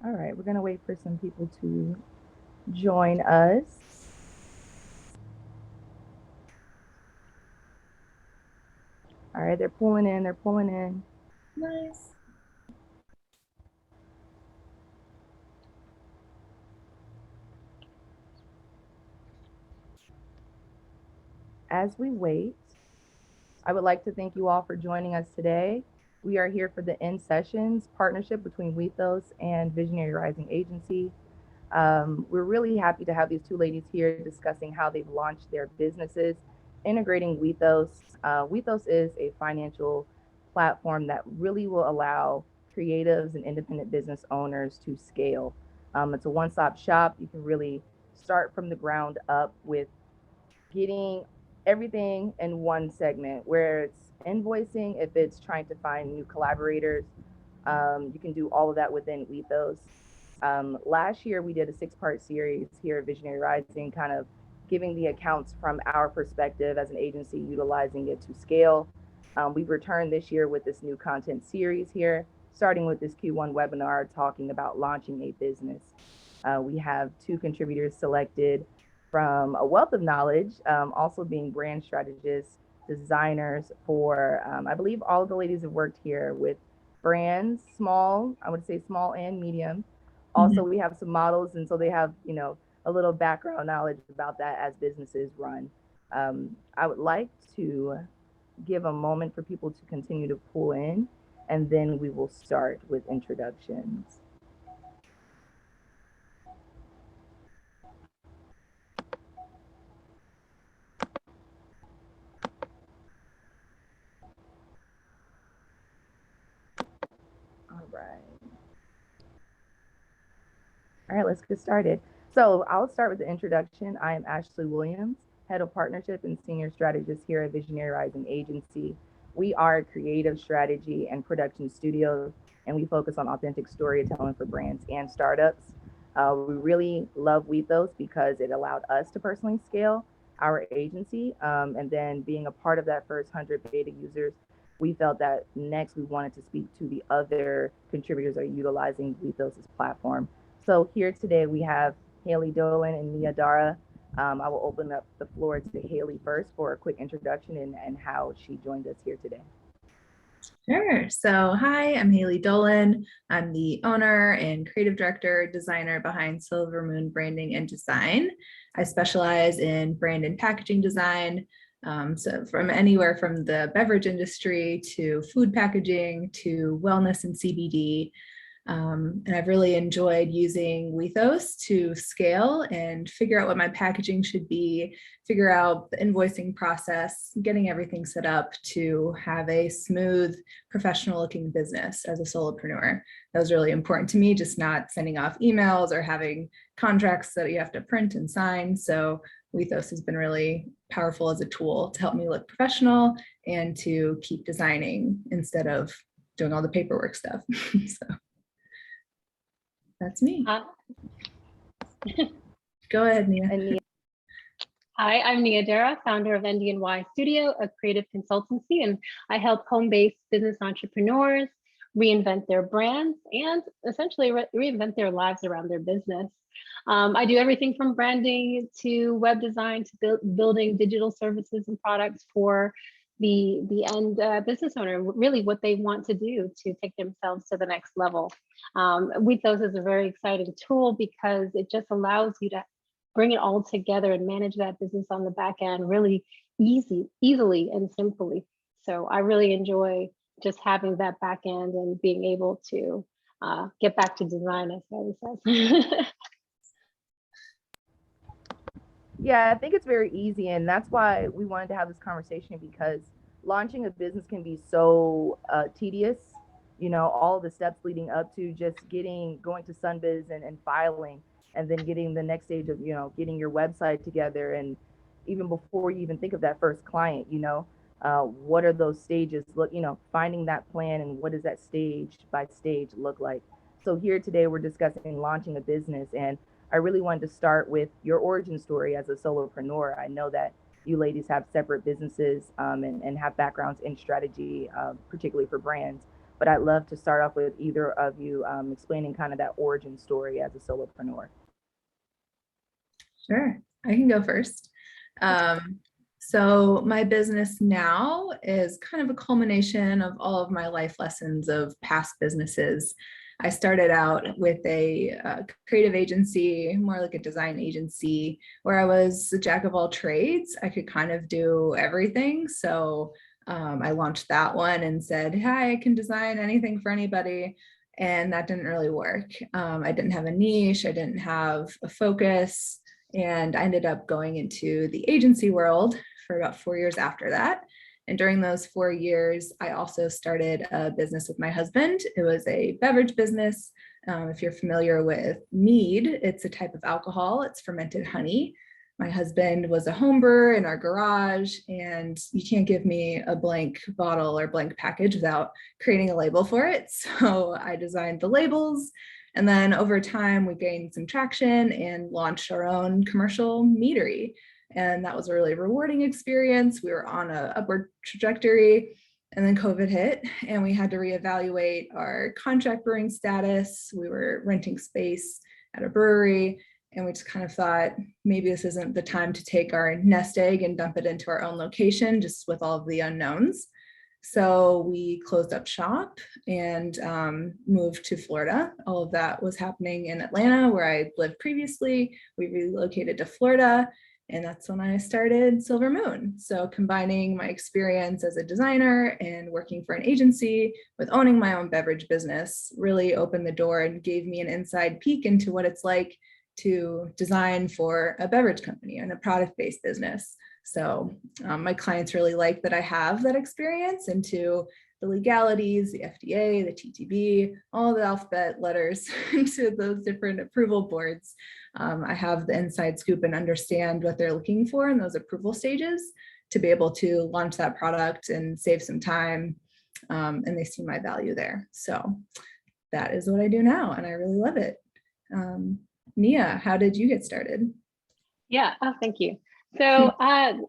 All right, we're gonna wait for some people to join us. All right, they're pulling in, they're pulling in. Nice. As we wait, I would like to thank you all for joining us today. We are here for the In Sessions partnership between Wethos and Visionary Rising Agency. We're really happy to have these two ladies here discussing how they've launched their businesses, integrating Wethos. Wethos is a financial platform that really will allow creatives and independent business owners to scale. It's a one-stop shop. You can really start from the ground up with getting everything in one segment, where it's invoicing, if it's trying to find new collaborators, you can do all of that within Wethos. Last year, we did a 6-part series here at Visionary Rising, kind of giving the accounts from our perspective as an agency, utilizing it to scale. We've returned this year with this new content series here, starting with this Q1 webinar talking about launching a business. We have 2 contributors selected from a wealth of knowledge, also being brand strategists, designers for, I believe all of the ladies have worked here with brands, small, I would say small and medium. Also, we have some models, and so they have, a little background knowledge about that as businesses run. I would like to give a moment for people to continue to pull in, and then we will start with introductions. All right. All right, let's get started. So I'll start with the introduction. I am Ashley Williams, Head of Partnership and Senior Strategist here at Visionary Rising Agency. We are a creative strategy and production studio, and we focus on authentic storytelling for brands and startups. We really love Wethos because it allowed us to personally scale our agency. And then being a part of that first 100 beta users, we felt that next we wanted to speak to the other contributors that are utilizing Wethos' platform. So here today we have Haley Dolan and Nia Dara. I will open up the floor to Haley first for a quick introduction and how she joined us here today. Sure. So, hi, I'm Haley Dolan. I'm the owner and creative director, designer behind Silver Moon Branding and Design. I specialize in brand and packaging design. So from anywhere from the beverage industry to food packaging to wellness and CBD. And I've really enjoyed using Wethos to scale and figure out what my packaging should be, figure out the invoicing process, getting everything set up to have a smooth, professional looking business as a solopreneur. That was really important to me, just not sending off emails or having contracts that you have to print and sign. So Wethos has been really powerful as a tool to help me look professional and to keep designing instead of doing all the paperwork stuff. So that's me. Go ahead, Nia. Hi, I'm Nia Dara, founder of NDNY Studio, a creative consultancy, and I help home-based business entrepreneurs reinvent their brands and essentially reinvent their lives around their business. I do everything from branding to web design to building digital services and products for the end business owner, really what they want to do to take themselves to the next level. Wethos is a very exciting tool because it just allows you to bring it all together and manage that business on the back end really easily and simply. So I really enjoy just having that back end and being able to get back to design, as Haley says. Yeah, I think it's very easy, and that's why we wanted to have this conversation, because launching a business can be so tedious. All the steps leading up to just going to Sunbiz and filing, and then getting the next stage of getting your website together, and even before you even think of that first client, what are those stages look, finding that plan, and what does that stage by stage look like. So here today we're discussing launching a business, and I really wanted to start with your origin story as a solopreneur. I know that you ladies have separate businesses and have backgrounds in strategy, particularly for brands. but I'd love to start off with either of you explaining kind of that origin story as a solopreneur. Sure, I can go first. So my business now is kind of a culmination of all of my life lessons of past businesses. I started out with a creative agency, more like a design agency, where I was the jack of all trades. I could kind of do everything. So I launched that one and said, hi, I can design anything for anybody. And that didn't really work. I didn't have a niche. I didn't have a focus. And I ended up going into the agency world for about 4 years after that. And during those 4 years, I also started a business with my husband. It was a beverage business. If you're familiar with mead, it's a type of alcohol. It's fermented honey. My husband was a home brewer in our garage, and you can't give me a blank bottle or blank package without creating a label for it. So I designed the labels. And then over time, we gained some traction and launched our own commercial meadery. And that was a really rewarding experience. We were on an upward trajectory, and then COVID hit, and we had to reevaluate our contract brewing status. We were renting space at a brewery, and we just kind of thought maybe this isn't the time to take our nest egg and dump it into our own location, just with all of the unknowns. So we closed up shop and moved to Florida. All of that was happening in Atlanta, where I lived previously. We relocated to Florida, and that's when I started Silver Moon. So combining my experience as a designer and working for an agency with owning my own beverage business really opened the door and gave me an inside peek into what it's like to design for a beverage company and a product-based business. So my clients really like that I have that experience into the legalities, the FDA, the TTB, all the alphabet letters into those different approval boards. I have the inside scoop and understand what they're looking for in those approval stages to be able to launch that product and save some time. And they see my value there. So that is what I do now, and I really love it. Nia, how did you get started? Yeah, oh, thank you. So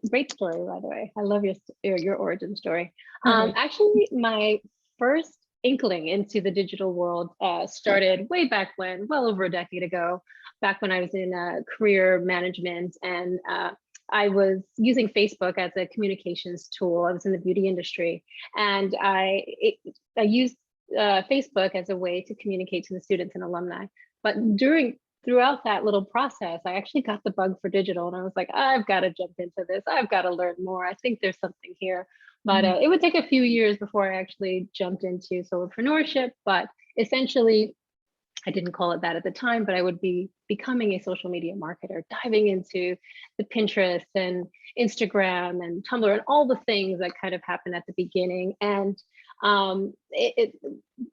great story, by the way. I love your origin story. Actually, my first inkling into the digital world started way back when, well over a decade ago, back when I was in career management, and I was using Facebook as a communications tool. I was in the beauty industry, and I used Facebook as a way to communicate to the students and alumni. But throughout that little process, I actually got the bug for digital, and I was like, I've got to jump into this. I've got to learn more. I think there's something here. But it would take a few years before I actually jumped into solopreneurship. But essentially, I didn't call it that at the time, but I would be becoming a social media marketer, diving into the Pinterest and Instagram and Tumblr and all the things that kind of happened at the beginning. And it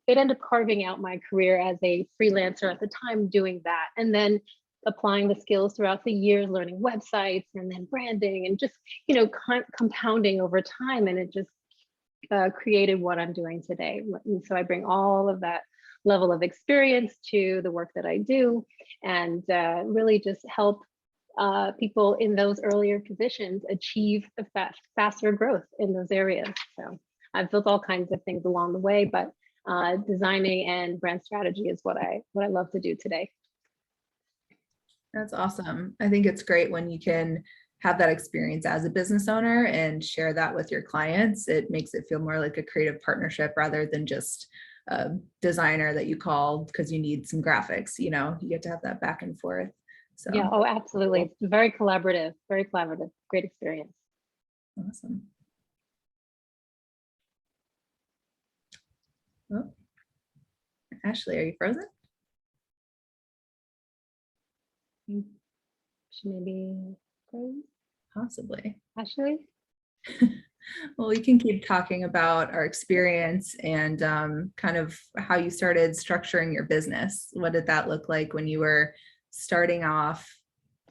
ended up carving out my career as a freelancer at the time, doing that, and then applying the skills throughout the years, learning websites and then branding, and just compounding over time. And it just created what I'm doing today. And so I bring all of that level of experience to the work that I do, and really just help people in those earlier positions achieve a faster growth in those areas. So I've built all kinds of things along the way, but designing and brand strategy is what I love to do today. That's awesome. I think it's great when you can have that experience as a business owner and share that with your clients. It makes it feel more like a creative partnership rather than just a designer that you call because you need some graphics. You get to have that back and forth. So yeah, oh, absolutely. It's very collaborative, great experience. Awesome. Oh. Ashley, are you frozen? She may be frozen. Possibly. Ashley? Well, we can keep talking about our experience and kind of how you started structuring your business. What did that look like when you were starting off?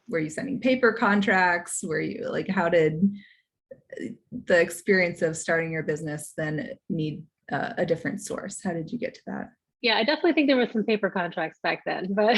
Were you sending paper contracts? Were you how did the experience of starting your business then need a different source? How did you get to that? Yeah, I definitely think there were some paper contracts back then, but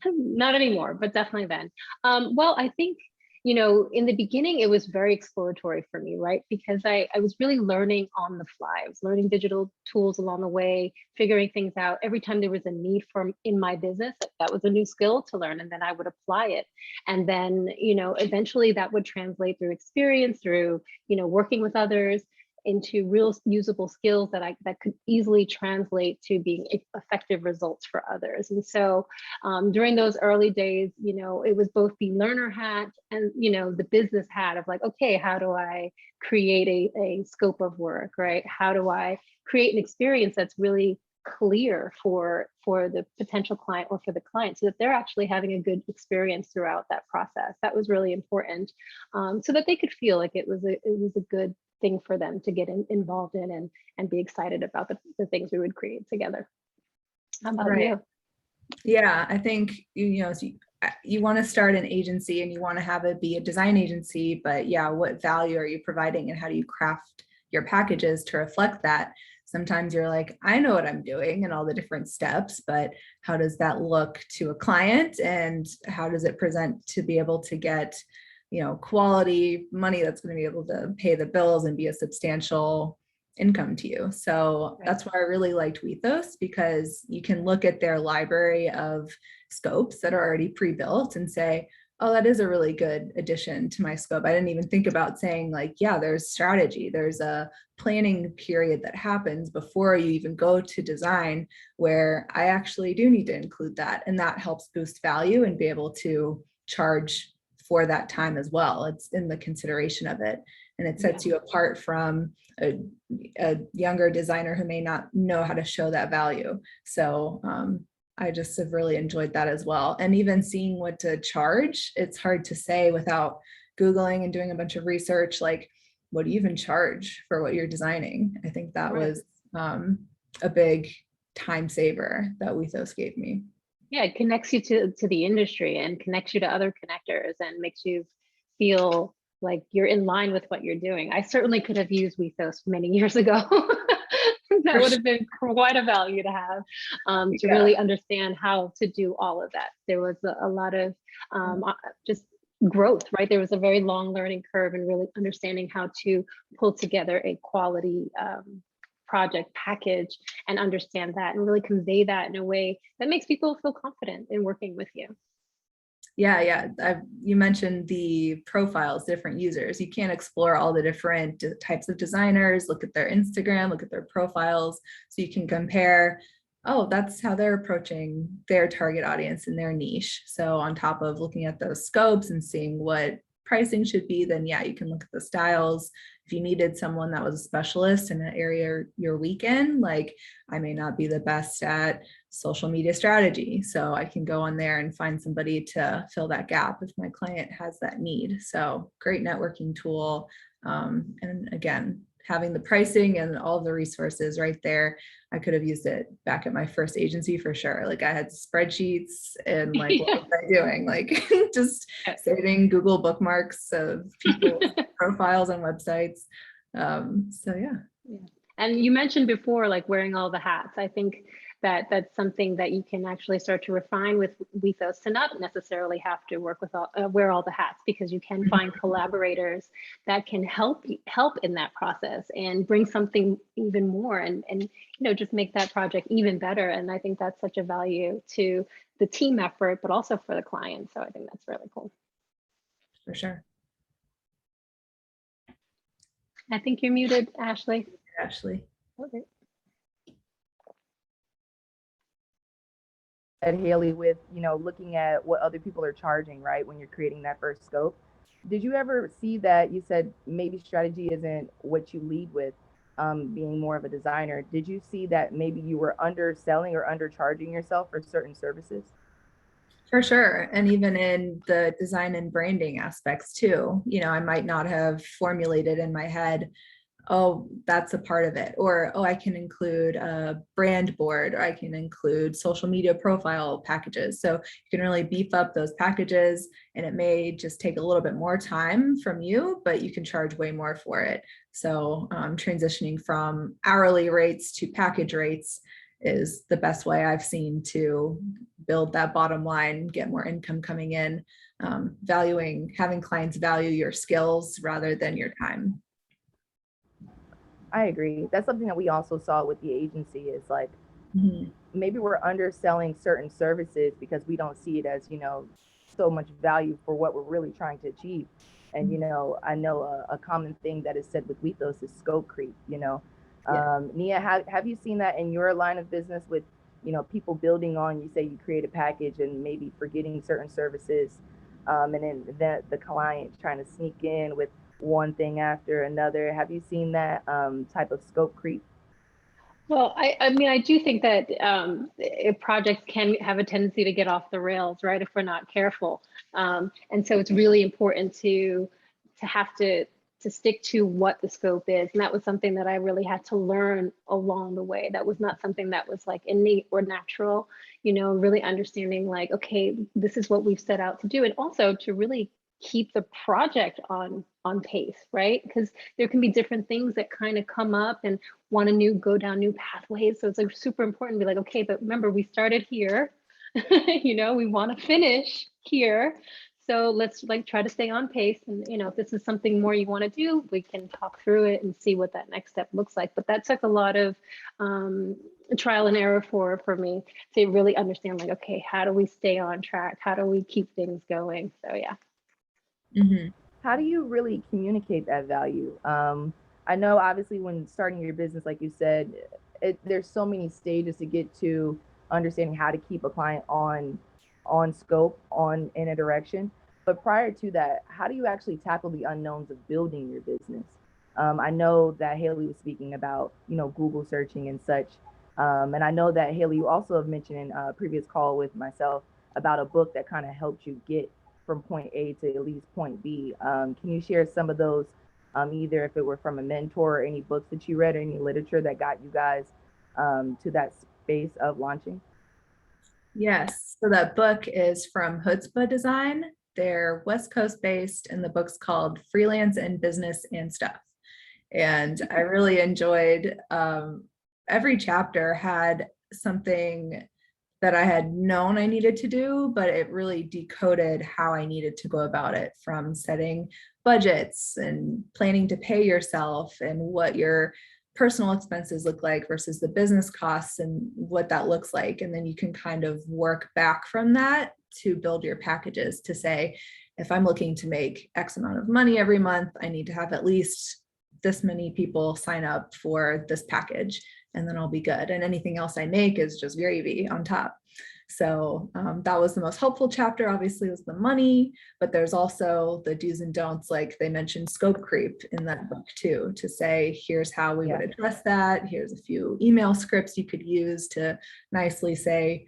not anymore, but definitely then. Well, I think, you know, in the beginning, it was very exploratory for me, right? Because I was really learning on the fly. I was learning digital tools along the way, figuring things out. Every time there was a need for in my business, that was a new skill to learn, and then I would apply it. And then, you know, eventually that would translate through experience, through, you know, working with others, into real usable skills that could easily translate to being effective results for others. And so during those early days, you know, it was both the learner hat and, you know, the business hat of like, okay, how do I create a scope of work, right? How do I create an experience that's really clear for the potential client or for the client, so that they're actually having a good experience throughout that process. That was really important, so that they could feel like it was a good thing for them to get involved in and be excited about the things we would create together. How about you? Yeah, I think, you know, you want to start an agency and you want to have it be a design agency, but yeah, what value are you providing and how do you craft your packages to reflect that? Sometimes you're like, I know what I'm doing and all the different steps, but how does that look to a client, and how does it present to be able to get, you know, quality money that's going to be able to pay the bills and be a substantial income to you. So that's why I really liked Wethos, because you can look at their library of scopes that are already pre-built and say, oh, that is a really good addition to my scope. I didn't even think about saying like, yeah, there's strategy. There's a planning period that happens before you even go to design, where I actually do need to include that. And that helps boost value and be able to charge for that time as well. It's in the consideration of it. And it sets you apart from a younger designer who may not know how to show that value. So I just have really enjoyed that as well. And even seeing what to charge, it's hard to say without Googling and doing a bunch of research, like, what do you even charge for what you're designing? I think that was a big time saver that Wethos gave me. Yeah, it connects you to the industry and connects you to other connectors and makes you feel like you're in line with what you're doing. I certainly could have used Wethos many years ago. That would have been quite a value to have, to really understand how to do all of that. There was a lot of just growth, right? There was a very long learning curve and really understanding how to pull together a quality project package and understand that and really convey that in a way that makes people feel confident in working with you. Yeah. You mentioned the profiles, different users. You can't explore all the different types of designers, look at their Instagram, look at their profiles, so you can compare, oh, that's how they're approaching their target audience and their niche. So on top of looking at those scopes and seeing what pricing should be, then yeah, you can look at the styles. If you needed someone that was a specialist in an area you're weak in, like I may not be the best at social media strategy, so I can go on there and find somebody to fill that gap if my client has that need. So great networking tool. And again, having the pricing and all the resources right there, I could have used it back at my first agency for sure. Like I had spreadsheets and like, what was I doing? Like just saving Google bookmarks of people's profiles and websites. So yeah. And you mentioned before, like wearing all the hats. I think that's something that you can actually start to refine with Wethos, to not necessarily have to work with wear all the hats, because you can find collaborators that can help in that process and bring something even more and you know, just make that project even better. And I think that's such a value to the team effort, but also for the client. So I think that's really cool. For sure. I think you're muted, Ashley. Ashley. Okay. And Haley, with, you know, looking at what other people are charging, right, when you're creating that first scope, did you ever see that? You said maybe strategy isn't what you lead with, being more of a designer. Did you see that maybe you were underselling or undercharging yourself for certain services? For sure. And even in the design and branding aspects too, you know, I might not have formulated in my head, oh, that's a part of it. Or, oh, I can include a brand board, or I can include social media profile packages. So you can really beef up those packages, and it may just take a little bit more time from you, but you can charge way more for it. So transitioning from hourly rates to package rates is the best way I've seen to build that bottom line, get more income coming in. having clients value your skills rather than your time. I agree. That's something that we also saw with the agency is like, maybe we're underselling certain services because we don't see it as, so much value for what we're really trying to achieve. And, I know a common thing that is said with Wethos is scope creep, Nia, have you seen that in your line of business with, people building on, you say you create a package and maybe forgetting certain services, and then the client trying to sneak in with one thing after another. Have you seen that type of scope creep? Well, I mean, I do think that projects can have a tendency to get off the rails, right, if we're not careful. And so it's really important to have to stick to what the scope is. And that was something that I really had to learn along the way. That was not something that was like innate or natural, really understanding like, okay, this is what we've set out to do. And also to really keep the project on pace, right? Because there can be different things that kind of come up and want to go down new pathways. So it's like super important to be like, okay, but remember we started here, we want to finish here. So let's like try to stay on pace. And, if this is something more you want to do, we can talk through it and see what that next step looks like. But that took a lot of trial and error for me to really understand like, okay, how do we stay on track? How do we keep things going? So yeah. How do you really communicate that value? I know obviously when starting your business, like you said, there's so many stages to get to understanding how to keep a client on scope, in a direction. But prior to that, how do you actually tackle the unknowns of building your business? I know that Haley was speaking about, Google searching and such. And I know that Haley, you also have mentioned in a previous call with myself about a book that kind of helped you get from point A to at least point B. Can you share some of those, either if it were from a mentor or any books that you read or any literature that got you guys to that space of launching? Yes, so that book is from Chutzpah Design. They're West Coast based, and the book's called Freelance and Business and Stuff. And I really enjoyed, every chapter had something that I had known I needed to do, but it really decoded how I needed to go about it, from setting budgets and planning to pay yourself and what your personal expenses look like versus the business costs and what that looks like. And then you can kind of work back from that to build your packages to say, if I'm looking to make X amount of money every month, I need to have at least this many people sign up for this package, and then I'll be good. And anything else I make is just gravy on top. So that was the most helpful chapter, obviously, was the money, but there's also the do's and don'ts, like they mentioned scope creep in that book too, to say, here's how we would address that. Here's a few email scripts you could use to nicely say,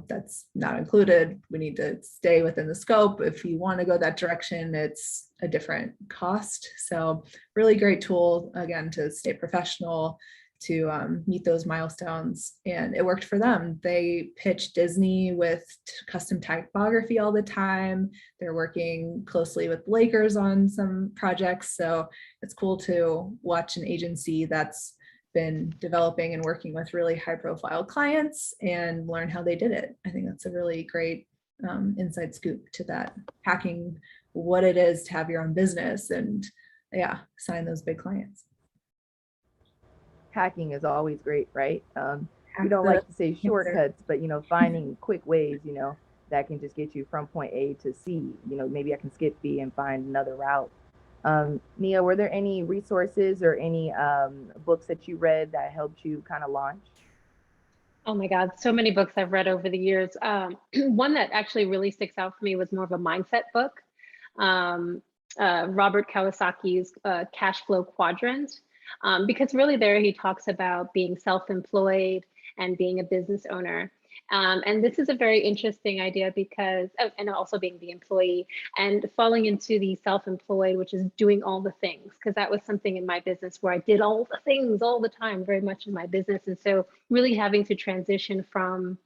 that's not included. We need to stay within the scope. If you want to go that direction, it's a different cost. So really great tool, again, to stay professional, to meet those milestones. And it worked for them. They pitched Disney with custom typography all the time. They're working closely with Lakers on some projects. So it's cool to watch an agency that's been developing and working with really high profile clients and learn how they did it. I think that's a really great inside scoop to that, hacking what it is to have your own business and sign those big clients. Hacking is always great, right? We don't like to say shortcuts, but finding quick ways, that can just get you from point A to C. Maybe I can skip B and find another route. Nia, were there any resources or any books that you read that helped you kind of launch? Oh my God, so many books I've read over the years. One that actually really sticks out for me was more of a mindset book. Robert Kiyosaki's Cash Flow Quadrant. Because really there he talks about being self-employed and being a business owner. And this is a very interesting idea because, and also being the employee and falling into the self-employed, which is doing all the things, because that was something in my business where I did all the things all the time, very much in my business. And so really having to transition from,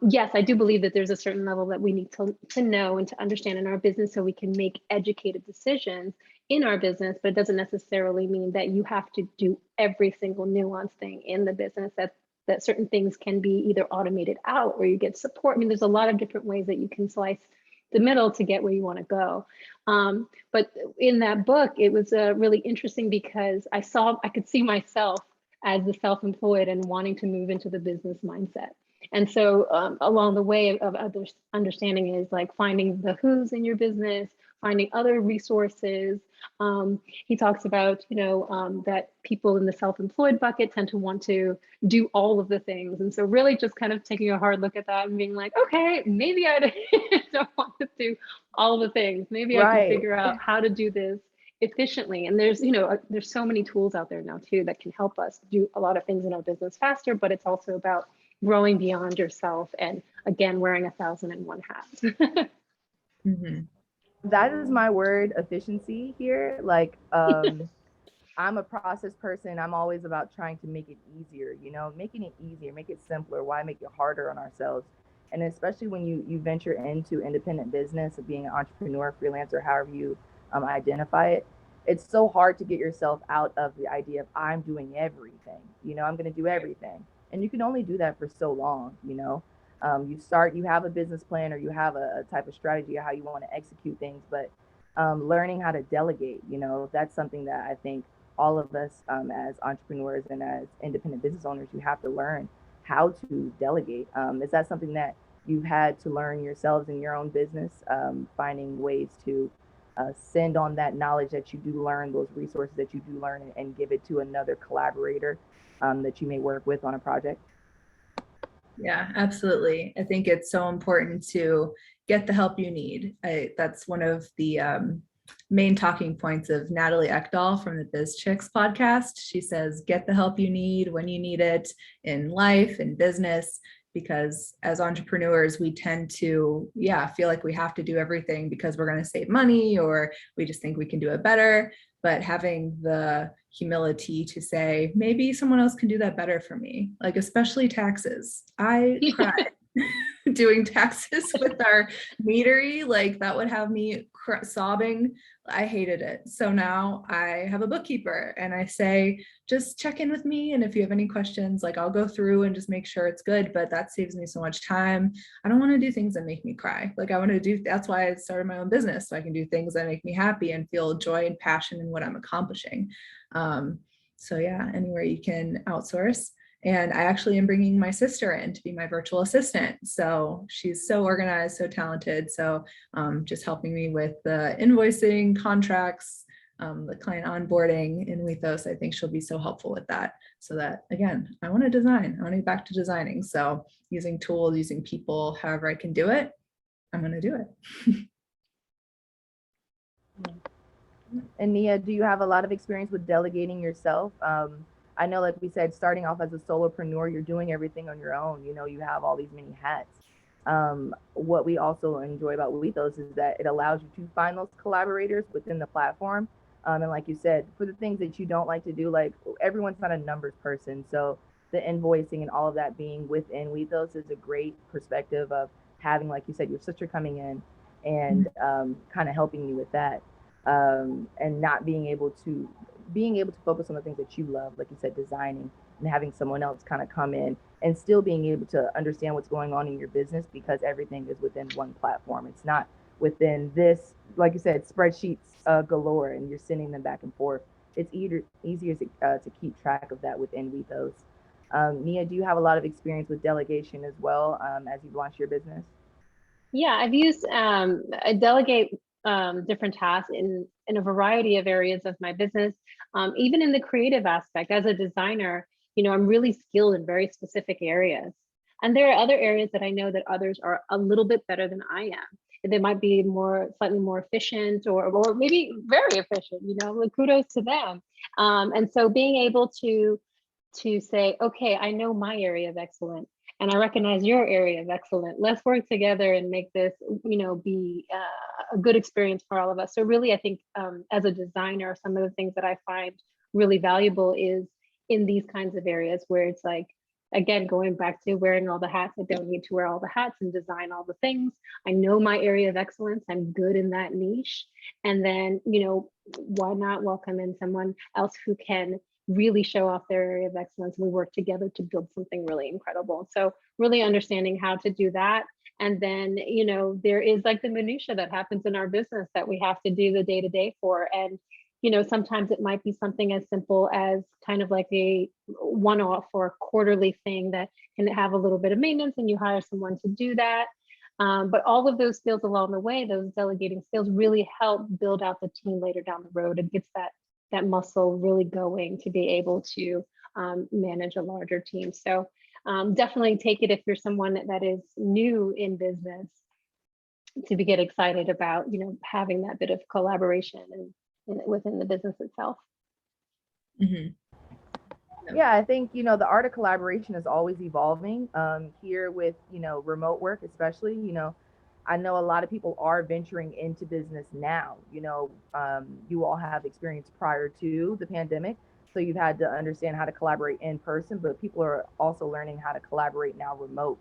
yes, I do believe that there's a certain level that we need to know and to understand in our business so we can make educated decisions in our business, but it doesn't necessarily mean that you have to do every single nuanced thing in the business, that certain things can be either automated out or you get support. I mean, there's a lot of different ways that you can slice the middle to get where you want to go. But in that book, it was really interesting because I could see myself as the self-employed and wanting to move into the business mindset. And so along the way of understanding is like finding the who's in your business, finding other resources. He talks about, that people in the self-employed bucket tend to want to do all of the things. And so really just kind of taking a hard look at that and being like, okay, maybe I don't want to do all the things. Maybe I can figure out how to do this efficiently. And there's so many tools out there now too that can help us do a lot of things in our business faster, but it's also about growing beyond yourself and again, wearing 1,001 hats. Mm-hmm. That is my word, efficiency here. Like, I'm a process person. I'm always about trying to make it easier, making it easier, make it simpler. Why make it harder on ourselves? And especially when you venture into independent business of being an entrepreneur, freelancer, however you identify it, it's so hard to get yourself out of the idea of I'm doing everything. I'm going to do everything. And you can only do that for so long, you have a business plan or you have a type of strategy of how you want to execute things, but learning how to delegate, that's something that I think all of us as entrepreneurs and as independent business owners, you have to learn how to delegate. Is that something that you've had to learn yourselves in your own business, finding ways to send on that knowledge that you do learn, those resources that you do learn, and give it to another collaborator that you may work with on a project? Yeah, absolutely. I think it's so important to get the help you need. That's one of the main talking points of Natalie Ekdahl from the Biz Chicks podcast. She says, get the help you need when you need it in life and business, because as entrepreneurs, we tend to, feel like we have to do everything because we're going to save money or we just think we can do it better. But having the humility to say, maybe someone else can do that better for me, like especially taxes. I cried doing taxes with our meatery, like that would have me sobbing. I hated it. So now I have a bookkeeper and I say, just check in with me. And if you have any questions, like I'll go through and just make sure it's good, but that saves me so much time. I don't want to do things that make me cry. Like that's why I started my own business. So I can do things that make me happy and feel joy and passion in what I'm accomplishing. So anywhere you can outsource. And I actually am bringing my sister in to be my virtual assistant. So she's so organized, so talented. So just helping me with the invoicing, contracts, the client onboarding in Wethos. I think she'll be so helpful with that. So that, again, I want to design. I want to get back to designing. So using tools, using people, however I can do it, I'm going to do it. And Nia, do you have a lot of experience with delegating yourself? I know, like we said, starting off as a solopreneur, you're doing everything on your own. You have all these many hats. What we also enjoy about Wethos is that it allows you to find those collaborators within the platform. And like you said, for the things that you don't like to do, like everyone's not a numbers person. So the invoicing and all of that being within Wethos is a great perspective of having, like you said, your sister coming in and kind of helping you with that. And not being able to focus on the things that you love, like you said, designing, and having someone else kind of come in and still being able to understand what's going on in your business, because everything is within one platform. It's not within this, like you said, spreadsheets galore, and you're sending them back and forth. It's easier to keep track of that within Wethos. Nia, do you have a lot of experience with delegation as well as you've launched your business? Yeah, I've used I delegate different tasks in a variety of areas of my business, even in the creative aspect. As a designer, I'm really skilled in very specific areas, and there are other areas that I know that others are a little bit better than I am. They might be slightly more efficient, or maybe very efficient. Like, kudos to them. And so being able to say, okay, I know my area of excellence, and I recognize your area of excellence. Let's work together and make this, be a good experience for all of us. So really, I think as a designer, some of the things that I find really valuable is in these kinds of areas where it's like, again, going back to wearing all the hats. I don't need to wear all the hats and design all the things. I know my area of excellence. I'm good in that niche. And then, why not welcome in someone else who can really show off their area of excellence, and we work together to build something really incredible. So really understanding how to do that And then, there is like the minutia that happens in our business that we have to do the day-to-day for. And, sometimes it might be something as simple as kind of like a one-off or a quarterly thing that can have a little bit of maintenance, and you hire someone to do that. But all of those skills along the way, those delegating skills, really help build out the team later down the road. It gets that muscle really going to be able to manage a larger team. So definitely take it if you're someone that is new in business, to get excited about having that bit of collaboration and within the business itself. Yeah, I think, the art of collaboration is always evolving. Here with, remote work, especially, I know a lot of people are venturing into business now. You all have experience prior to the pandemic, so you've had to understand how to collaborate in person, but people are also learning how to collaborate now remote.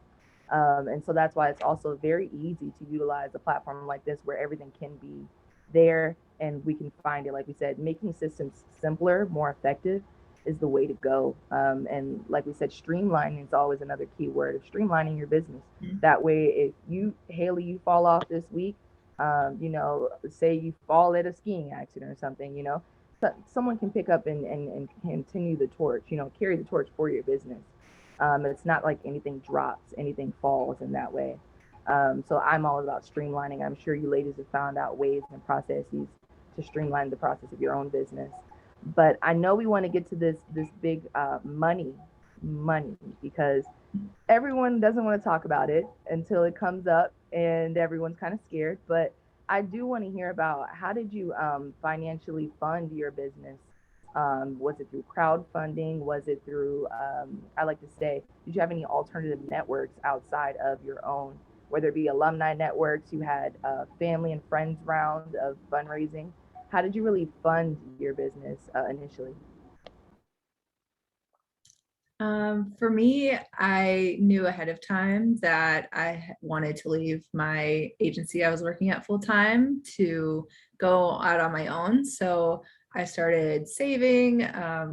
And so that's why it's also very easy to utilize a platform like this where everything can be there and we can find it. Like we said, making systems simpler, more effective is the way to go. And like we said, streamlining is always another key word of streamlining your business. That way, if you, Haley, you fall off this week, say you fall at a skiing accident or something, someone can pick up and continue the torch, carry the torch for your business. It's not like anything drops, anything falls in that way. So I'm all about streamlining. I'm sure you ladies have found out ways and processes to streamline the process of your own business. But I know we want to get to this big money, because everyone doesn't want to talk about it until it comes up and everyone's kind of scared. But I do want to hear about, how did you financially fund your business? Was it through crowdfunding? Was it through, I like to say, did you have any alternative networks outside of your own, whether it be alumni networks, you had a family and friends round of fundraising? How did you really fund your business initially? For me, I knew ahead of time that I wanted to leave my agency I was working at full time to go out on my own. So I started saving.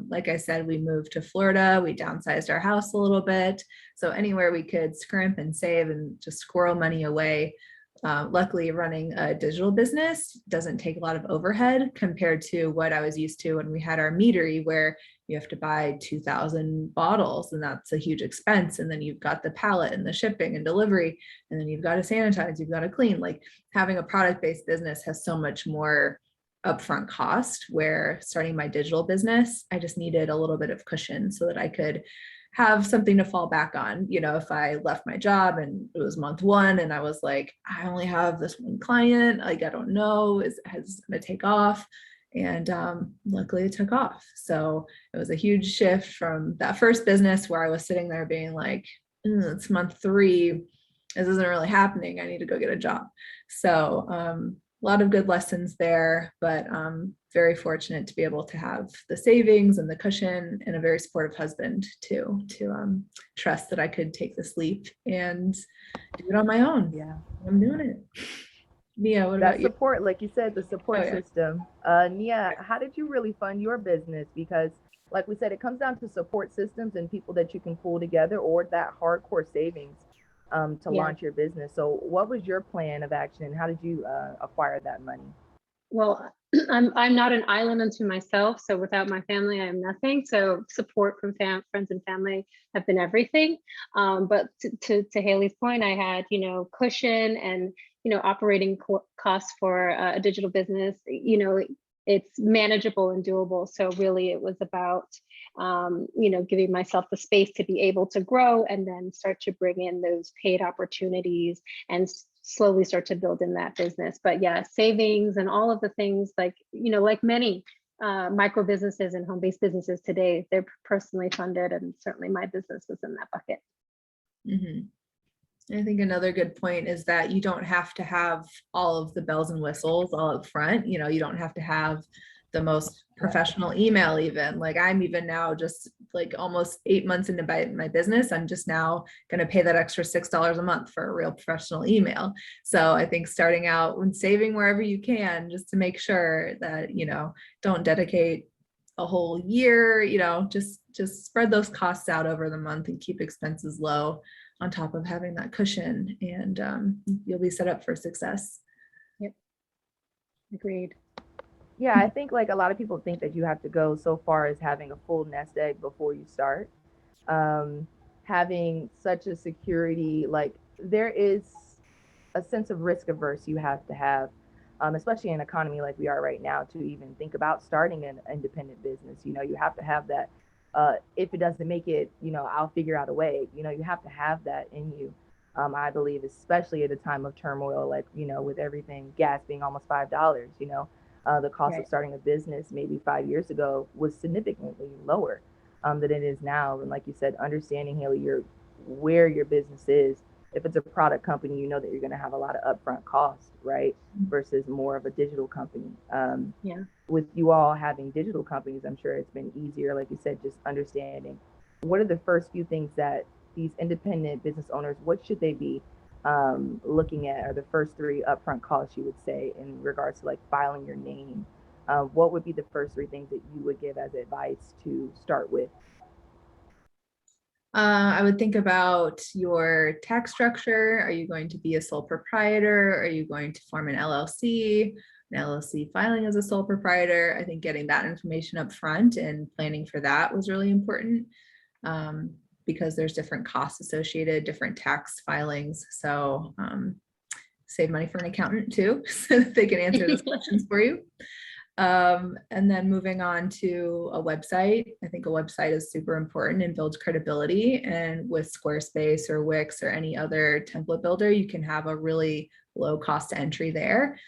Like I said, we moved to Florida. We downsized our house a little bit. So anywhere we could scrimp and save and just squirrel money away. Luckily, running a digital business doesn't take a lot of overhead compared to what I was used to when we had our meadery, where you have to buy 2,000 bottles, and that's a huge expense. And then you've got the pallet and the shipping and delivery, and then you've got to sanitize, you've got to clean. Like, having a product-based business has so much more upfront cost, where starting my digital business, I just needed a little bit of cushion so that I could have something to fall back on. If I left my job and it was month one and I was like, I only have this one client, like, I don't know, has going to take off. And luckily it took off. So it was a huge shift from that first business where I was sitting there being like, it's month 3, this isn't really happening, I need to go get a job. So a lot of good lessons there, but very fortunate to be able to have the savings and the cushion and a very supportive husband too, to trust that I could take this leap and do it on my own. Yeah, I'm doing it. Nia, what about you? Support, like you said, the support system. Nia, how did you really fund your business? Because like we said, it comes down to support systems and people that you can pull together, or that hardcore savings to launch your business. So what was your plan of action, and how did you acquire that money? Well, I'm not an island unto myself. So without my family, I am nothing. So support from friends and family have been everything. But to Haley's point, I had, cushion and, operating costs for a digital business. It's manageable and doable. So really it was about, giving myself the space to be able to grow and then start to bring in those paid opportunities and slowly start to build in that business. But yeah, savings and all of the things, like, like many micro businesses and home-based businesses today, they're personally funded, and certainly my business was in that bucket. Mm-hmm. I think another good point is that you don't have to have all of the bells and whistles all up front. You don't have to have the most professional email. Even like, I'm even now just like almost 8 months into my business, I'm just now going to pay that extra $6 a month for a real professional email. So I think starting out and saving wherever you can, just to make sure that, don't dedicate a whole year, just spread those costs out over the month and keep expenses low. on top of having that cushion, and you'll be set up for success. Yep. Agreed. Yeah, I think like a lot of people think that you have to go so far as having a full nest egg before you start. Um, Having such a security, like there is a sense of risk averse you have to have, especially in an economy like we are right now, to even think about starting an independent business. You know, you have to have that. If it doesn't make it, you know, I'll figure out a way. You know, you have to have that in you. I believe, especially at a time of turmoil, like, you know, with everything, gas being almost $5. You know, the cost of Right. starting a business maybe 5 years ago was significantly lower than it is now. And like you said, understanding, Haley, where your business is. If it's a product company, you know that you're going to have a lot of upfront costs, right? Versus more of a digital company. Yeah. With you all having digital companies, I'm sure it's been easier, like you said, just understanding what are the first few things that these independent business owners, what should they be looking at, are the first three upfront costs you would say in regards to like filing your name? What would be the first three things that you would give as advice to start with? I would think about your tax structure. Are you going to be a sole proprietor? Are you going to form an LLC? An LLC filing as a sole proprietor. I think getting that information up front and planning for that was really important, because there's different costs associated, different tax filings. So save money for an accountant too, so that they can answer those questions for you. And then moving on to a website. I think a website is super important and builds credibility. And with Squarespace or Wix or any other template builder, you can have a really low cost entry there.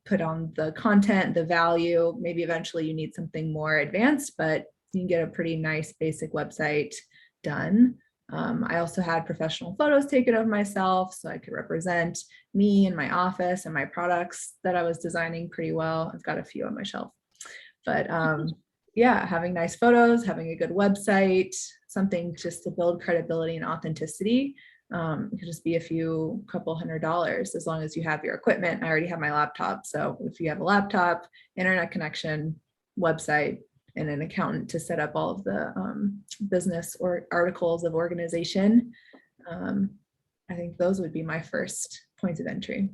Put on the content, the value. Maybe eventually you need something more advanced, but you can get a pretty nice basic website done. I also had professional photos taken of myself so I could represent me and my office and my products that I was designing pretty well. I've got a few on my shelf, but yeah, having nice photos, having a good website, something just to build credibility and authenticity. It could just be couple $100 as long as you have your equipment. I already have my laptop. So if you have a laptop, internet connection, website, and an accountant to set up all of the business or articles of organization, I think those would be my first points of entry.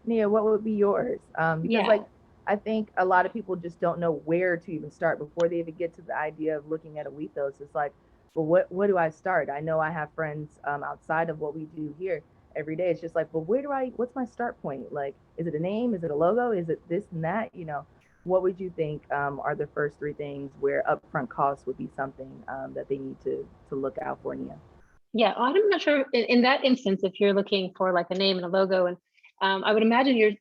Nia, what would be yours? Because Yeah. like I think a lot of people just don't know where to even start before they even get to the idea of looking at a Wethos. It's like, well, what do I start? I know I have friends outside of what we do here every day. It's just like, well, what's my start point? Like, is it a name? Is it a logo? Is it this and that? You know, what would you think are the first three things where upfront costs would be something that they need to look out for, Nia? Yeah, I'm not sure in that instance if you're looking for like a name and a logo, and I would imagine you're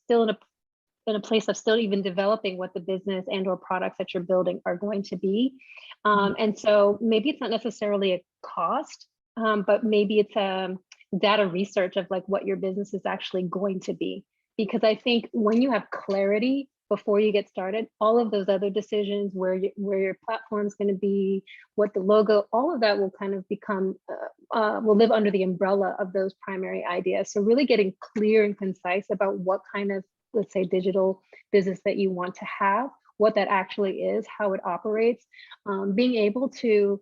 still in a place of still even developing what the business and or products that you're building are going to be. And so maybe it's not necessarily a cost, but maybe it's data research of like what your business is actually going to be. Because I think when you have clarity before you get started, all of those other decisions, where your platform is going to be, what the logo, all of that will kind of become, will live under the umbrella of those primary ideas. So really getting clear and concise about what kind of, let's say, digital business that you want to have, what that actually is, how it operates, being able to,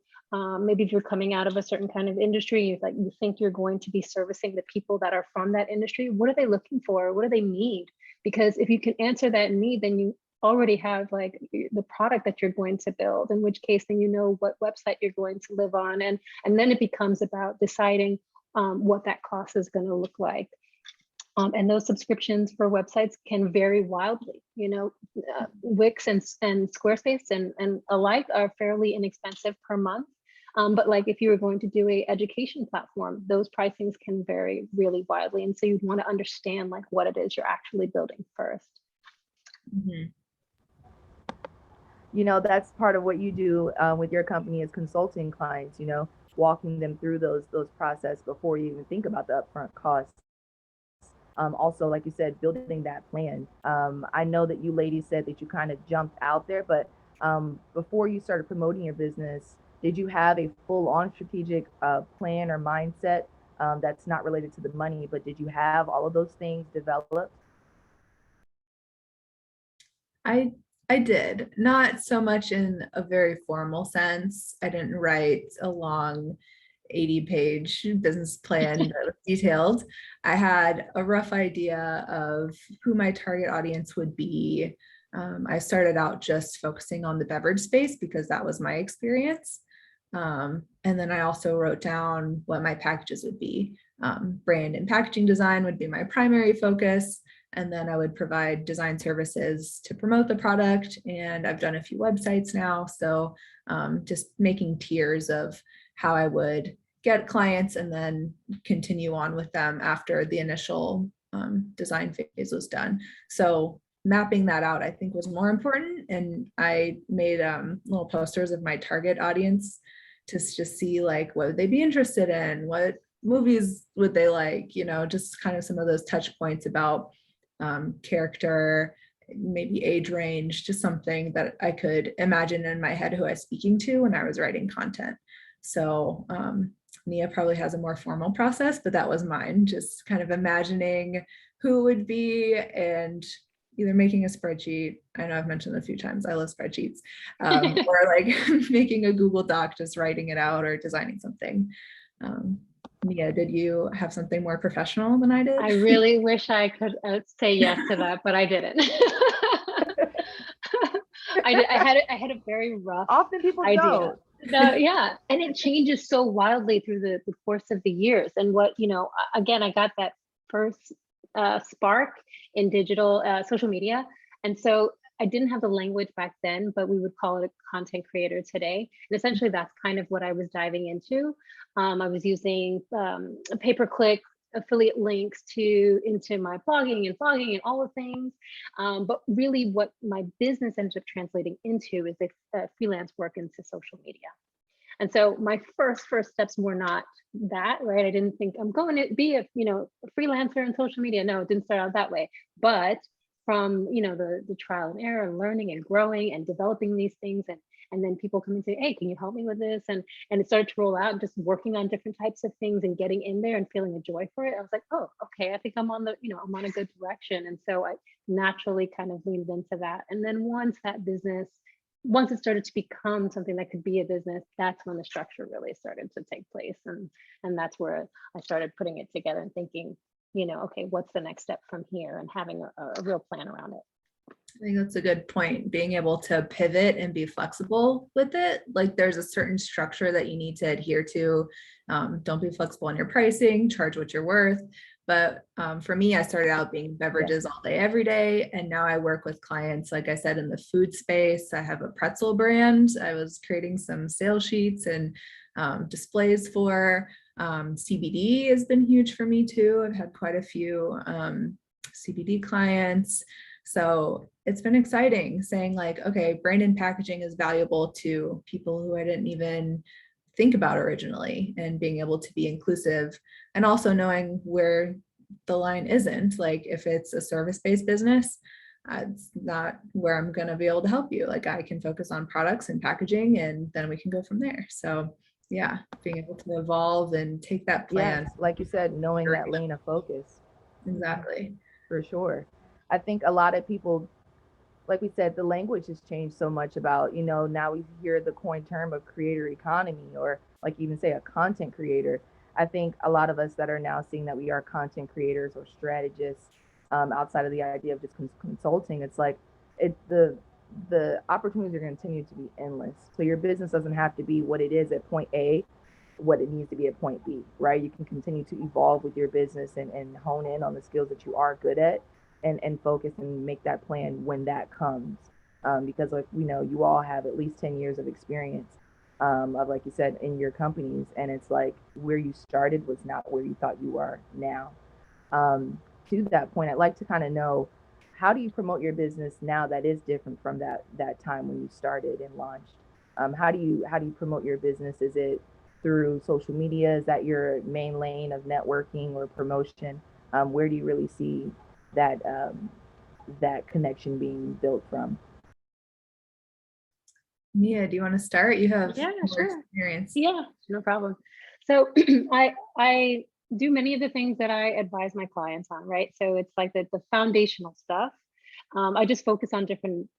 maybe if you're coming out of a certain kind of industry, you think you're going to be servicing the people that are from that industry, what are they looking for? What do they need? Because if you can answer that need, then you already have like the product that you're going to build, in which case then you know what website you're going to live on. And then it becomes about deciding what that cost is going to look like. And those subscriptions for websites can vary wildly. You know, Wix and Squarespace and alike are fairly inexpensive per month. But like if you were going to do a education platform, those pricings can vary really widely. And so you'd want to understand like what it is you're actually building first. Mm-hmm. You know, that's part of what you do with your company as consulting clients, you know, walking them through those process before you even think about the upfront costs. Also, like you said, building that plan. I know that you ladies said that you kind of jumped out there, but before you started promoting your business, did you have a full-on strategic plan or mindset that's not related to the money, but did you have all of those things developed? I did, not so much in a very formal sense. I didn't write a long 80-page business plan that was detailed. I had a rough idea of who my target audience would be. I started out just focusing on the beverage space because that was my experience. And then I also wrote down what my packages would be. Brand and packaging design would be my primary focus. And then I would provide design services to promote the product. And I've done a few websites now. So just making tiers of how I would get clients and then continue on with them after the initial design phase was done. So mapping that out, I think, was more important. And I made little posters of my target audience to just see like, what would they be interested in? What movies would they like? You know, just kind of some of those touch points about character, maybe age range, just something that I could imagine in my head who I was speaking to when I was writing content. So Nia probably has a more formal process, but that was mine, just kind of imagining who would be and either making a spreadsheet. I know I've mentioned it a few times, I love spreadsheets, or like making a Google Doc, just writing it out or designing something. Nia, did you have something more professional than I did? I really wish I could say yes to that, but I didn't. I had a very rough Often people idea. don't. No, yeah, and it changes so wildly through the course of the years. And what, you know, again, I got that first spark in digital social media, and so I didn't have the language back then, but we would call it a content creator today. And essentially, that's kind of what I was diving into. I was using pay-per-click affiliate links into my blogging and vlogging and all the things. But really what my business ended up translating into is a freelance work into social media. And so my first steps were not that, right? I didn't think I'm going to be a freelancer in social media. No, it didn't start out that way. But from the trial and error and learning and growing and developing these things, and then people come and say, hey, can you help me with this? And it started to roll out, just working on different types of things and getting in there and feeling a joy for it. I was like, oh, okay, I think I'm on I'm on a good direction. And so I naturally kind of leaned into that. And then once it started to become something that could be a business, that's when the structure really started to take place. And that's where I started putting it together and thinking, okay, what's the next step from here, and having a real plan around it. I think that's a good point. Being able to pivot and be flexible with it. Like there's a certain structure that you need to adhere to. Don't be flexible in your pricing, charge what you're worth. But for me, I started out being beverages all day, every day. And now I work with clients, like I said, in the food space. I have a pretzel brand. I was creating some sales sheets and displays for. CBD has been huge for me too. I've had quite a few CBD clients. So it's been exciting saying like, okay, brand and packaging is valuable to people who I didn't even think about originally, and being able to be inclusive, and also knowing where the line isn't. Like if it's a service-based business, it's not where I'm going to be able to help you. Like I can focus on products and packaging, and then we can go from there. So yeah, being able to evolve and take that plan. Yes, like you said, knowing that lane of focus. Exactly. For sure. I think a lot of people, like we said, the language has changed so much about, now we hear the coined term of creator economy, or like even say a content creator. I think a lot of us that are now seeing that we are content creators or strategists, outside of the idea of just consulting, it's like the opportunities are going to continue to be endless. So your business doesn't have to be what it is at point A, what it needs to be at point B, right? You can continue to evolve with your business and hone in on the skills that you are good at, and focus and make that plan when that comes. Because like we know, you all have at least 10 years of experience, of, like you said, in your companies. And it's like where you started was not where you thought you are now. To that point, I'd like to kind of know, how do you promote your business now that is different from that time when you started and launched? How do you promote your business? Is it through social media? Is that your main lane of networking or promotion? Where do you really see that connection being built from? Nia, do you want to start? You have more experience. Yeah, no problem. So I do many of the things that I advise my clients on, right? So it's like the foundational stuff. I just focus on different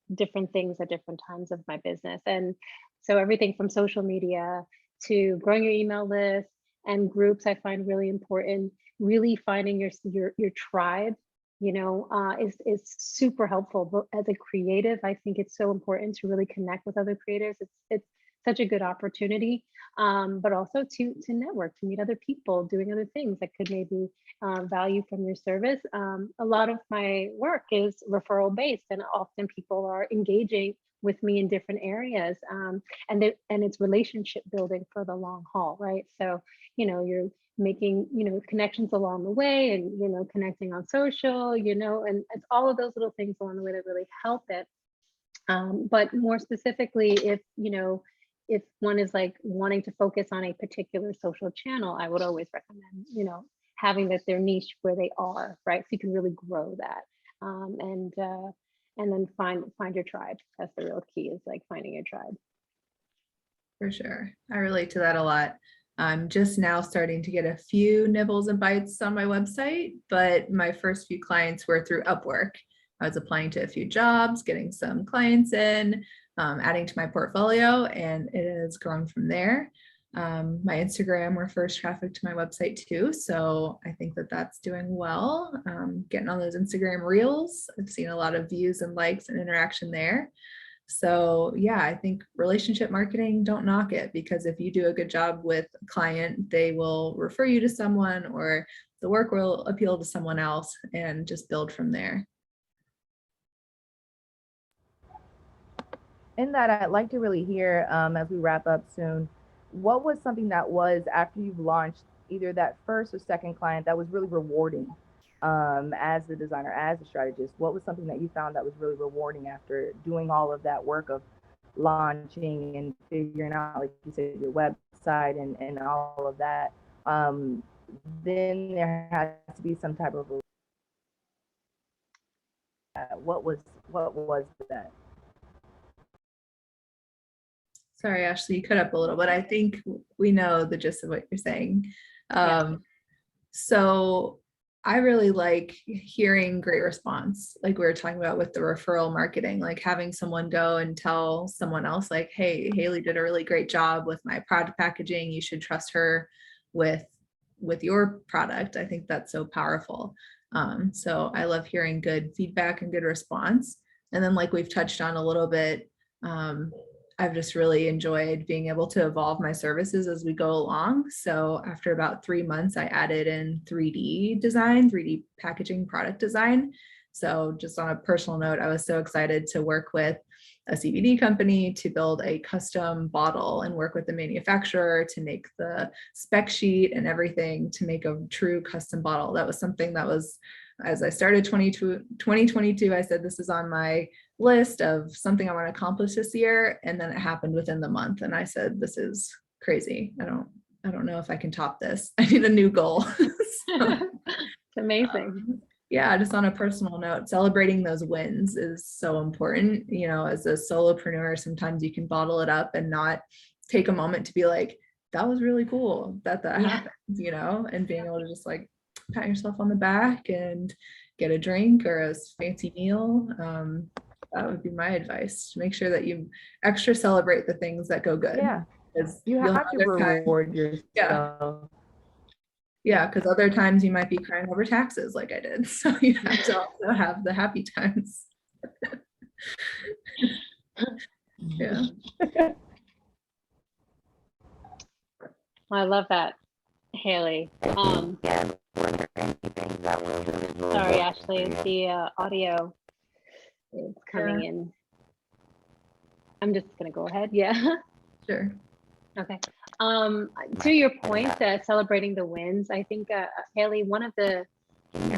things at different times of my business. And so everything from social media to growing your email list, and groups I find really important. Really finding your tribe, is super helpful. But as a creative, I think it's so important to really connect with other creators. It's such a good opportunity, but also to network, to meet other people doing other things that could maybe value from your service. A lot of my work is referral based, and often people are engaging with me in different areas, and it's relationship building for the long haul, right? So you're making connections along the way, and connecting on social, and it's all of those little things along the way that really help it. But more specifically, if one is like wanting to focus on a particular social channel, I would always recommend having their niche where they are, right? So you can really grow that, and then find your tribe. That's the real key, is like finding your tribe. For sure. I relate to that a lot. I'm just now starting to get a few nibbles and bites on my website, but my first few clients were through Upwork. I was applying to a few jobs, getting some clients in, adding to my portfolio, and it has grown from there. My Instagram refers traffic to my website too, so I think that that's doing well. Getting on those Instagram reels, I've seen a lot of views and likes and interaction there. So yeah, I think relationship marketing, don't knock it, because if you do a good job with a client, they will refer you to someone, or the work will appeal to someone else, and just build from there. In that, I'd like to really hear, as we wrap up soon, what was something that was, after you've launched either that first or second client, that was really rewarding, as the designer, as a strategist? What was something that you found that was really rewarding after doing all of that work of launching and figuring out, like you said, your website and all of that? Then there has to be some type of what was that? Sorry, Ashley, you cut up a little, but I think we know the gist of what you're saying. So I really like hearing great response, like we were talking about with the referral marketing, like having someone go and tell someone else, like, hey, Haley did a really great job with my product packaging. You should trust her with your product. I think that's so powerful. So I love hearing good feedback and good response. And then, like we've touched on a little bit, I've just really enjoyed being able to evolve my services as we go along. So after about 3 months, I added in 3D design, 3D packaging, product design. So just on a personal note, I was so excited to work with a CBD company to build a custom bottle and work with the manufacturer to make the spec sheet and everything to make a true custom bottle. That was something that was, as I started 2022, I said, this is on my list of something I want to accomplish this year. And then it happened within the month. And I said, this is crazy. I don't know if I can top this. I need a new goal. It's amazing. Yeah, just on a personal note, celebrating those wins is so important. As a solopreneur, sometimes you can bottle it up and not take a moment to be like, that was really cool that happened, and being able to just like pat yourself on the back and get a drink or a fancy meal. That would be my advice. Make sure that you extra celebrate the things that go good. Yeah, you have have to reward yourself. Yeah, because other times you might be crying over taxes like I did. So you have to also have the happy times. Yeah. I love that, Haley. Sorry, Ashley, the audio is coming in. I'm just gonna go ahead. Yeah. Sure. Okay. To your point, celebrating the wins, I think, Haley, one of the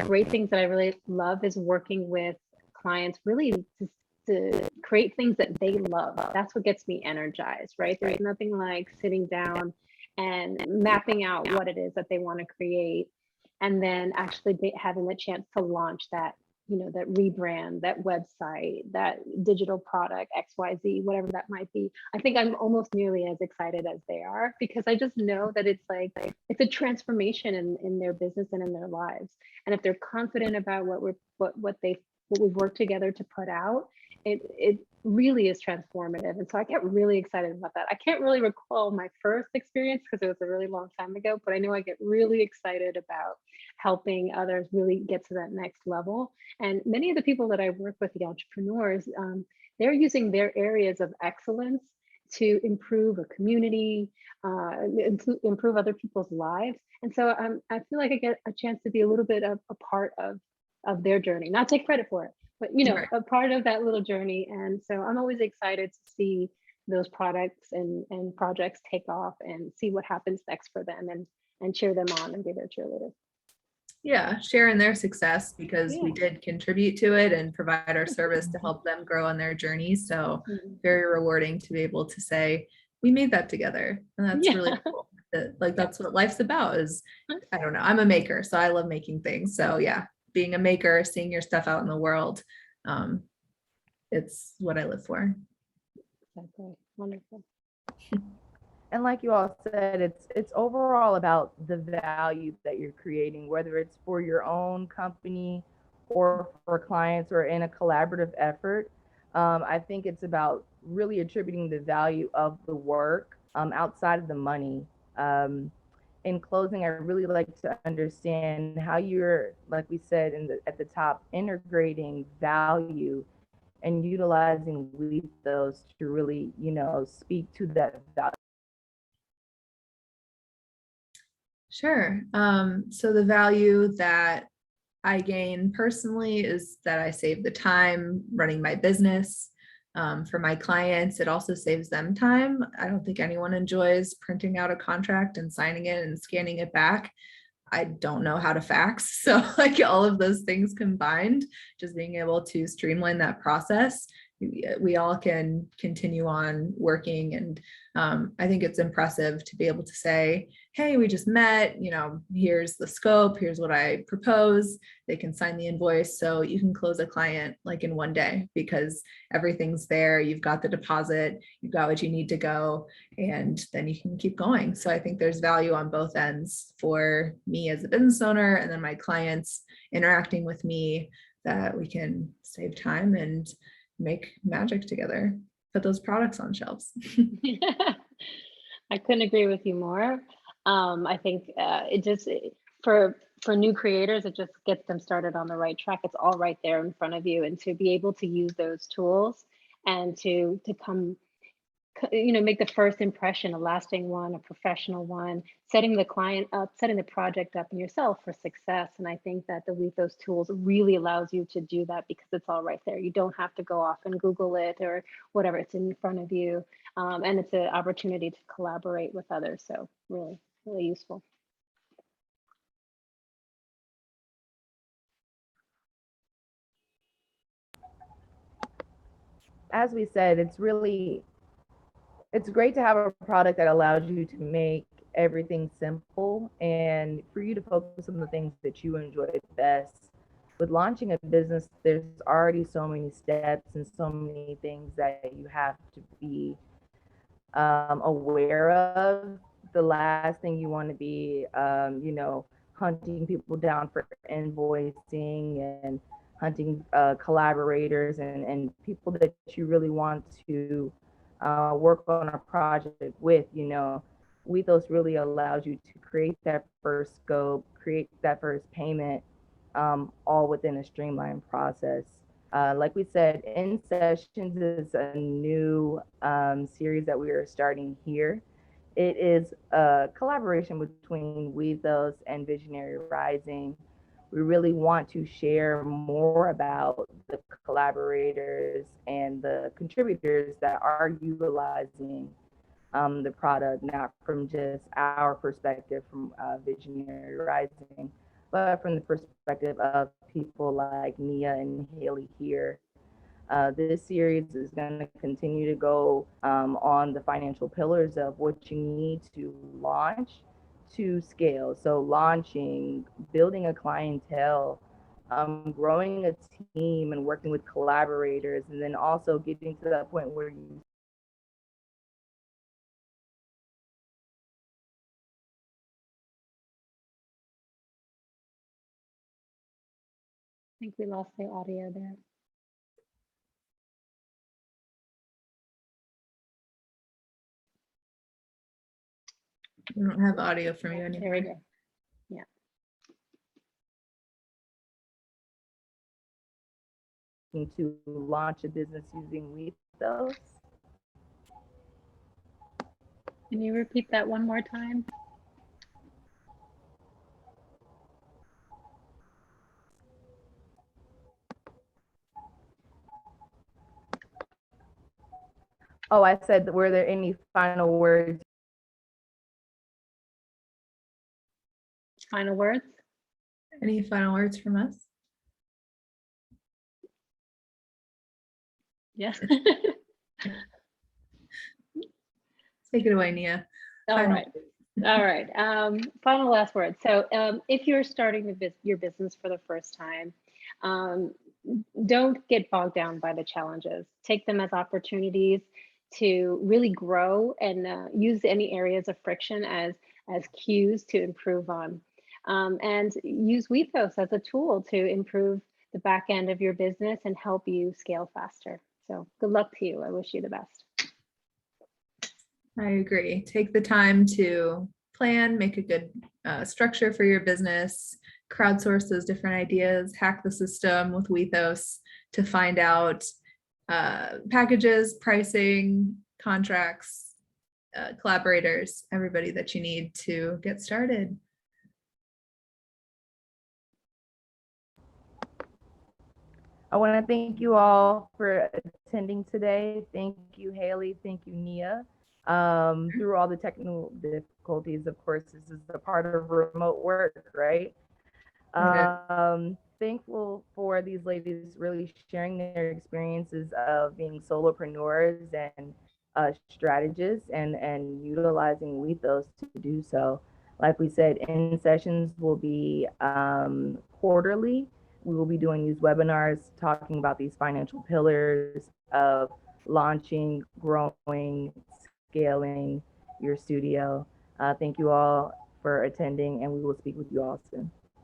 great things that I really love is working with clients really to create things that they love. That's what gets me energized, right? There's nothing like sitting down and mapping out what it is that they want to create, and then actually having the chance to launch that, that rebrand, that website, that digital product, XYZ, whatever that might be. I think I'm almost nearly as excited as they are, because I just know that it's like, it's a transformation in their business and in their lives. And if they're confident about what we've worked together to put out, it really is transformative. And so I get really excited about that. I can't really recall my first experience because it was a really long time ago, but I know I get really excited about helping others really get to that next level. And many of the people that I work with, the entrepreneurs, they're using their areas of excellence to improve a community, improve other people's lives. And so I feel like I get a chance to be a little bit of a part of their journey, not take credit for it, but Right. a part of that little journey. And so I'm always excited to see those products and projects take off and see what happens next for them, and cheer them on and be their cheerleader. Yeah, sharing their success because we Yeah. did contribute to it and provide our service to help them grow on their journey. So Mhm. very rewarding to be able to say, we made that together. And that's really Yeah. cool. That's what life's about is, I don't know, I'm a maker, so I love making things. So yeah, being a maker, seeing your stuff out in the world, it's what I live for. Exactly. Wonderful. And like you all said, it's overall about the value that you're creating, whether it's for your own company or for clients or in a collaborative effort. I think it's about really attributing the value of the work outside of the money. Um, in closing, I really like to understand how you're, like we said at the top, integrating value and utilizing Wethos to really, speak to that value. Sure. So the value that I gain personally is that I save the time running my business. For my clients, it also saves them time. I don't think anyone enjoys printing out a contract and signing it and scanning it back. I don't know how to fax. So like all of those things combined, just being able to streamline that process, we all can continue on working. And I think it's impressive to be able to say, hey, we just met, here's the scope, here's what I propose. They can sign the invoice. So you can close a client like in one day because everything's there. You've got the deposit, you've got what you need to go, and then you can keep going. So I think there's value on both ends for me as a business owner and then my clients interacting with me, that we can save time and make magic together, put those products on shelves. I couldn't agree with you more. I think it just for new creators, it just gets them started on the right track. It's all right there in front of you, and to be able to use those tools and to come, make the first impression a lasting one, a professional one, setting the client up, setting the project up and yourself for success. And I think that the Wethos tools really allows you to do that because it's all right there. You don't have to go off and Google it or whatever, it's in front of you. And it's an opportunity to collaborate with others. So really, really useful. As we said, it's great to have a product that allows you to make everything simple and for you to focus on the things that you enjoy best. With launching a business, there's already so many steps and so many things that you have to be aware of. The last thing you want to be, hunting people down for invoicing and hunting collaborators and people that you really want to work on a project with. Wethos really allows you to create that first scope, create that first payment, all within a streamlined process. Like we said, In Sessions is a new series that we are starting here. It is a collaboration between Wethos and Visionary Rising. We really want to share more about the collaborators and the contributors that are utilizing the product, not from just our perspective from Visionary Rising, but from the perspective of people like Nia and Haley here. This series is going to continue to go on the financial pillars of what you need to launch to scale. So, launching, building a clientele, growing a team, and working with collaborators, and then also getting to that point where you I think we lost the audio there. We don't have audio from you There we anymore. go. Yeah. To launch a business using Wethos. Can you repeat that one more time? Oh, I said, were there any final words? Final words? Any final words from us? Yes. Take it away, Nia. All Final right. All right. Final last word. So if you're starting your business for the first time, don't get bogged down by the challenges. Take them as opportunities to really grow and use any areas of friction as cues to improve on. And use Wethos as a tool to improve the back end of your business and help you scale faster. So good luck to you. I wish you the best. I agree. Take the time to plan, make a good structure for your business, crowdsource those different ideas, hack the system with Wethos to find out packages, pricing, contracts, collaborators, everybody that you need to get started. I want to thank you all for attending today. Thank you, Haley. Thank you, Nia. Through all the technical difficulties, of course, this is a part of remote work, right? Thankful for these ladies really sharing their experiences of being solopreneurs and strategists and utilizing Wethos to do so. Like we said, in sessions will be quarterly. We will be doing these webinars talking about these financial pillars of launching, growing, scaling your studio. Thank you all for attending, and we will speak with you all soon.